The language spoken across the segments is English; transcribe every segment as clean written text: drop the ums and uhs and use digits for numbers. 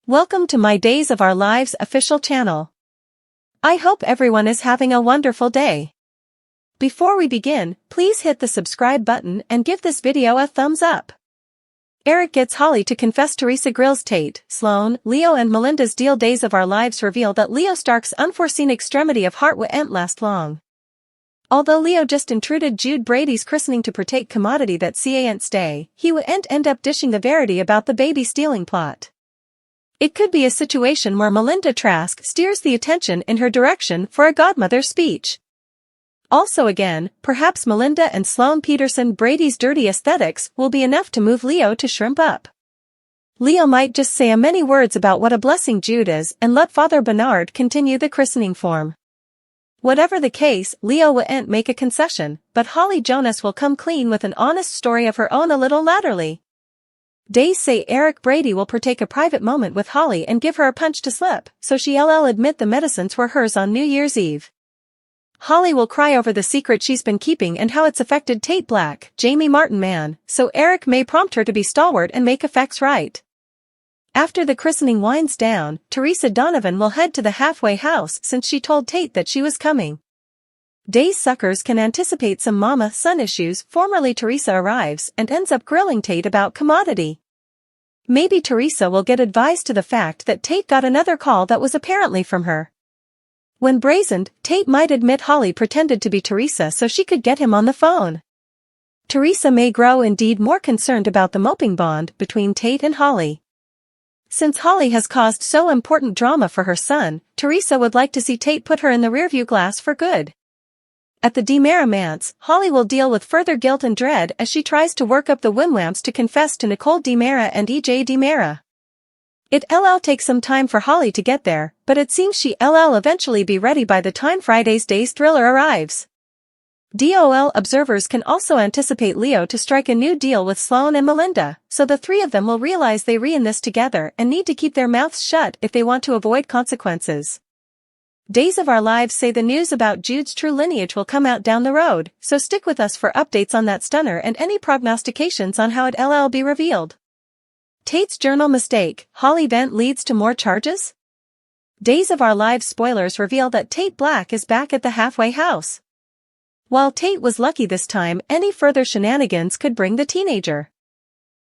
Welcome to my Days of Our Lives official channel. I hope everyone is having a wonderful day. Before we begin, please hit the subscribe button and give this video a thumbs up. Eric gets Holly to confess. Theresa grills Tate, Sloan, Leo and Melinda's deal. Days of Our Lives reveal that Leo Stark's unforeseen extremity of heart won't last long. Although Leo just intruded Jude Brady's christening to partake commodity that can't stay, he won't end up dishing the verity about the baby stealing plot. It could be a situation where Melinda Trask steers the attention in her direction for a godmother's speech. Also again, perhaps Melinda and Sloan Peterson Brady's dirty aesthetics will be enough to move Leo to shrimp up. Leo might just say a many words about what a blessing Jude is and let Father Bernard continue the christening form. Whatever the case, Leo won't make a concession, but Holly Jonas will come clean with an honest story of her own a little latterly. Days say Eric Brady will partake a private moment with Holly and give her a punch to slip, so she'll admit the medicines were hers on New Year's Eve. Holly will cry over the secret she's been keeping and how it's affected Tate Black, Jamie Martin man, so Eric may prompt her to be stalwart and make effects right. After the christening winds down, Theresa Donovan will head to the halfway house since she told Tate that she was coming. Days suckers can anticipate some mama-son issues. Formerly Theresa arrives and ends up grilling Tate about commodity. Maybe Theresa will get advised to the fact that Tate got another call that was apparently from her. When brazened, Tate might admit Holly pretended to be Theresa so she could get him on the phone. Theresa may grow indeed more concerned about the moping bond between Tate and Holly. Since Holly has caused so important drama for her son, Theresa would like to see Tate put her in the rearview glass for good. At the DiMera manse, Holly will deal with further guilt and dread as she tries to work up the Wimwamps to confess to Nicole DiMera and EJ DiMera. It'll take some time for Holly to get there, but it seems she'll eventually be ready by the time Friday's day's thriller arrives. DOL observers can also anticipate Leo to strike a new deal with Sloan and Melinda, so the three of them will realize they're in this together and need to keep their mouths shut if they want to avoid consequences. Days of Our Lives say the news about Jude's true lineage will come out down the road, so stick with us for updates on that stunner and any prognostications on how it'll be revealed. Tate's journal mistake, Holly vent leads to more charges? Days of Our Lives spoilers reveal that Tate Black is back at the halfway house. While Tate was lucky this time, any further shenanigans could bring the teenager.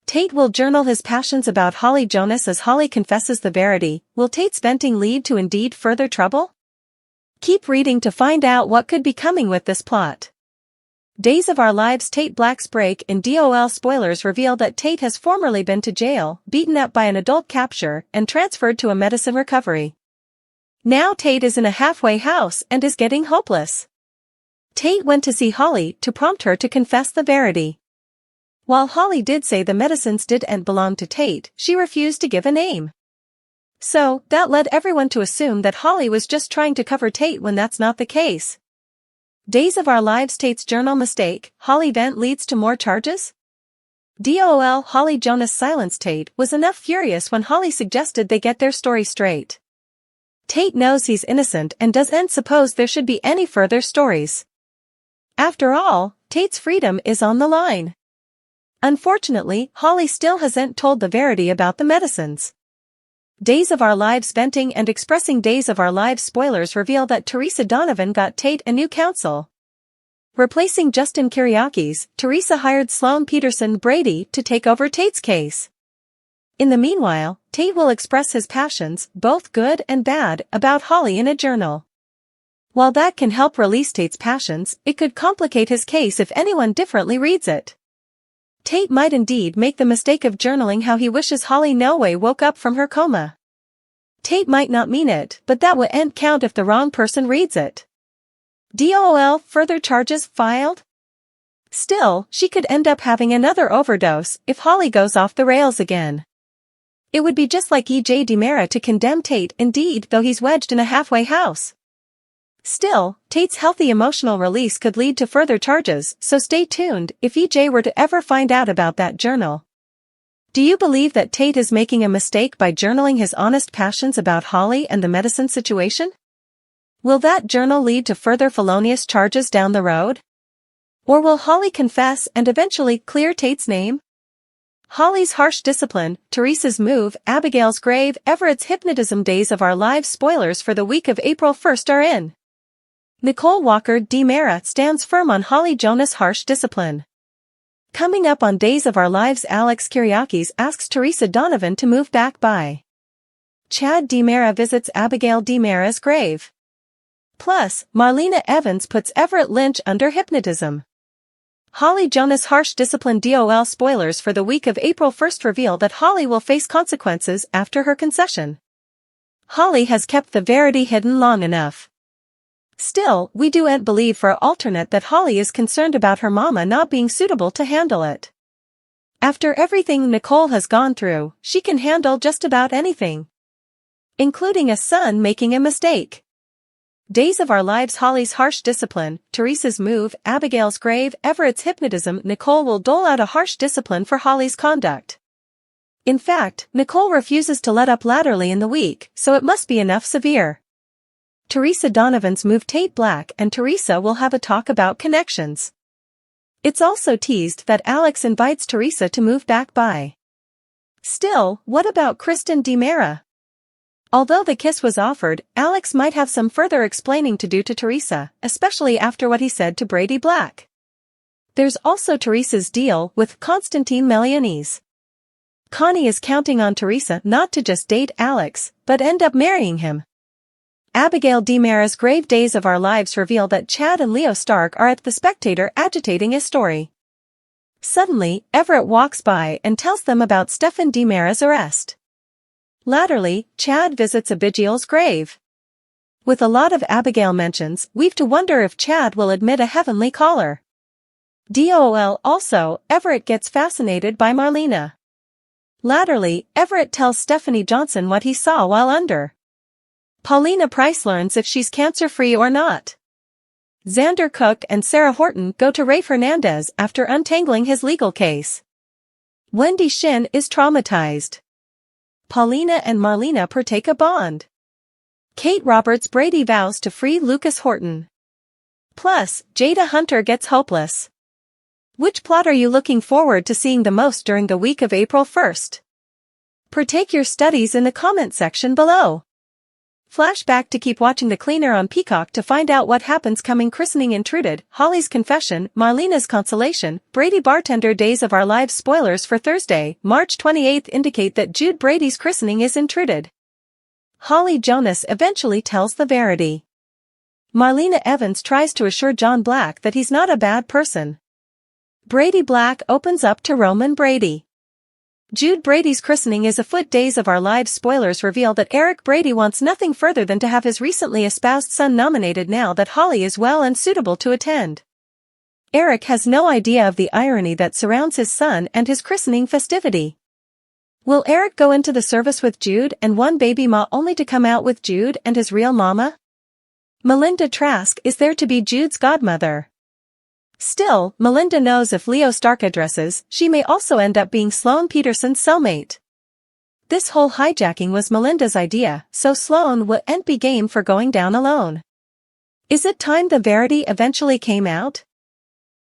Tate will journal his passions about Holly Jonas as Holly confesses the verity. Will Tate's venting lead to indeed further trouble? Keep reading to find out what could be coming with this plot. Days of Our Lives Tate Black's break in DOL spoilers reveal that Tate has formerly been to jail, beaten up by an adult capture, and transferred to a medicine recovery. Now Tate is in a halfway house and is getting hopeless. Tate went to see Holly to prompt her to confess the verity. While Holly did say the medicines didn't belong to Tate, she refused to give a name. So, that led everyone to assume that Holly was just trying to cover Tate when that's not the case. Days of Our Lives Tate's journal mistake, Holly vent leads to more charges? DOL Holly Jonas silenced Tate was enough furious when Holly suggested they get their story straight. Tate knows he's innocent and doesn't suppose there should be any further stories. After all, Tate's freedom is on the line. Unfortunately, Holly still hasn't told the verity about the medicines. Days of Our Lives venting and expressing Days of Our Lives spoilers reveal that Theresa Donovan got Tate a new counsel. Replacing Justin Kiriakis, Theresa hired Sloan Peterson Brady to take over Tate's case. In the meanwhile, Tate will express his passions, both good and bad, about Holly in a journal. While that can help release Tate's passions, it could complicate his case if anyone differently reads it. Tate might indeed make the mistake of journaling how he wishes Holly no way woke up from her coma. Tate might not mean it, but that won't count if the wrong person reads it. DOL further charges filed? Still, she could end up having another overdose if Holly goes off the rails again. It would be just like EJ DiMera to condemn Tate indeed, though he's wedged in a halfway house. Still, Tate's healthy emotional release could lead to further charges, so stay tuned if EJ were to ever find out about that journal. Do you believe that Tate is making a mistake by journaling his honest passions about Holly and the medicine situation? Will that journal lead to further felonious charges down the road? Or will Holly confess and eventually clear Tate's name? Holly's harsh discipline, Theresa's move, Abigail's grave, Everett's hypnotism. Days of Our Lives spoilers for the week of April 1st are in. Nicole Walker DiMera stands firm on Holly Jonas' harsh discipline. Coming up on Days of Our Lives, Alex Kyriakis asks Theresa Donovan to move back by. Chad DiMera visits Abigail DiMera's grave. Plus, Marlena Evans puts Everett Lynch under hypnotism. Holly Jonas' harsh discipline. DOL spoilers for the week of April 1st reveal that Holly will face consequences after her concession. Holly has kept the verity hidden long enough. Still, we do believe for alternate that Holly is concerned about her mama not being suitable to handle it. After everything Nicole has gone through, she can handle just about anything, including a son making a mistake. Days of Our Lives, Holly's harsh discipline, Theresa's move, Abigail's grave, Everett's hypnotism. Nicole will dole out a harsh discipline for Holly's conduct. In fact, Nicole refuses to let up latterly in the week, so it must be enough severe. Theresa Donovan's move. Tate Black and Theresa will have a talk about connections. It's also teased that Alex invites Theresa to move back by. Still, what about Kristen DiMera? Although the kiss was offered, Alex might have some further explaining to do to Theresa, especially after what he said to Brady Black. There's also Theresa's deal with Constantine Melianis. Connie is counting on Theresa not to just date Alex, but end up marrying him. Abigail DiMera's grave. Days of Our Lives reveal that Chad and Leo Stark are at the Spectator agitating a story. Suddenly, Everett walks by and tells them about Stephen DiMera's arrest. Latterly, Chad visits Abigail's grave. With a lot of Abigail mentions, we've to wonder if Chad will admit a heavenly caller. DOL also, Everett gets fascinated by Marlena. Latterly, Everett tells Stephanie Johnson what he saw while under. Paulina Price learns if she's cancer-free or not. Xander Cook and Sarah Horton go to Ray Fernandez after untangling his legal case. Wendy Shin is traumatized. Paulina and Marlena partake a bond. Kate Roberts Brady vows to free Lucas Horton. Plus, Jada Hunter gets hopeless. Which plot are you looking forward to seeing the most during the week of April 1st? Partake your studies in the comment section below. Flashback to keep watching The Cleaner on Peacock to find out what happens coming. Christening intruded, Holly's confession, Marlena's consolation, Brady bartender. Days of Our Lives spoilers for Thursday, March 28th indicate that Jude Brady's christening is intruded. Holly Jonas eventually tells the verity. Marlena Evans tries to assure John Black that he's not a bad person. Brady Black opens up to Roman Brady. Jude Brady's christening is afoot. Days of Our Lives spoilers reveal that Eric Brady wants nothing further than to have his recently espoused son nominated now that Holly is well and suitable to attend. Eric has no idea of the irony that surrounds his son and his christening festivity. Will Eric go into the service with Jude and one baby ma only to come out with Jude and his real mama? Melinda Trask is there to be Jude's godmother. Still, Melinda knows if Leo Stark addresses, she may also end up being Sloan Peterson's cellmate. This whole hijacking was Melinda's idea, so Sloan wouldn't be game for going down alone. Is it time the verity eventually came out?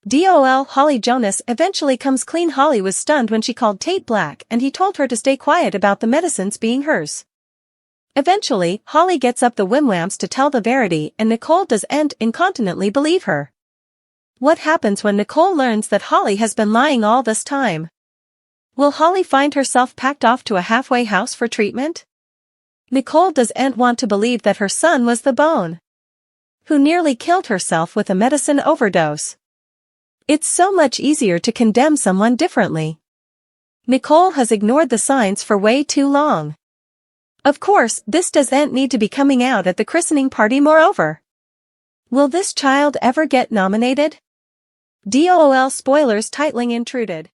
DOL Holly Jonas eventually comes clean. Holly was stunned when she called Tate Black and he told her to stay quiet about the medicines being hers. Eventually, Holly gets up the wimwams to tell the verity and Nicole doesn't incontinently believe her. What happens when Nicole learns that Holly has been lying all this time? Will Holly find herself packed off to a halfway house for treatment? Nicole doesn't want to believe that her son was the bone who nearly killed herself with a medicine overdose. It's so much easier to condemn someone differently. Nicole has ignored the signs for way too long. Of course, this doesn't need to be coming out at the christening party. Moreover, will this child ever get nominated? DOL spoilers. Titling intruded.